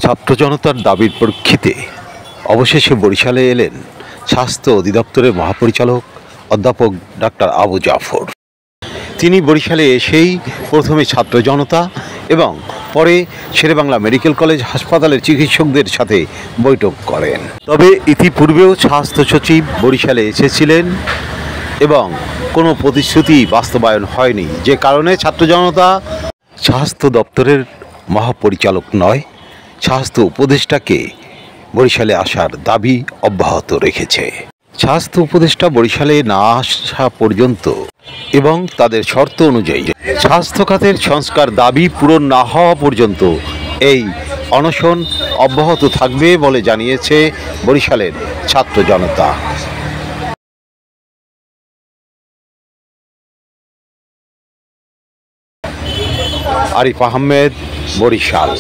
ছাত্র জনতার দাবির প্রেক্ষিতে অবশেষে বরিশালে এলেন স্বাস্থ্য অধিদপ্তরের মহাপরিচালক অধ্যাপক ডাক্তার আবু জাফর। তিনি বরিশালে এসেই প্রথমে ছাত্র জনতা এবং পরে শেরেবাংলা মেডিকেল কলেজ হাসপাতালের চিকিৎসকদের সাথে বৈঠক করেন। তবে ইতিপূর্বেও স্বাস্থ্য সচিব বরিশালে এসেছিলেন এবং কোনো প্রতিশ্রুতি বাস্তবায়ন হয়নি, যে কারণে ছাত্র জনতা স্বাস্থ্য দপ্তরের মহাপরিচালক নয়, স্বাস্থ্য উপদেষ্টাকে বরিশালে আসার দাবি অব্যাহত রেখেছে। স্বাস্থ্য উপদেষ্টা বরিশালে না আসা পর্যন্ত এবং তাদের শর্ত অনুযায়ী স্বাস্থ্য খাতের সংস্কার দাবি পূরণ না হওয়া পর্যন্ত এই অনশন অব্যাহত থাকবে বলে জানিয়েছে বরিশালের ছাত্র জনতা। আরিফ আহমেদ, বরিশাল।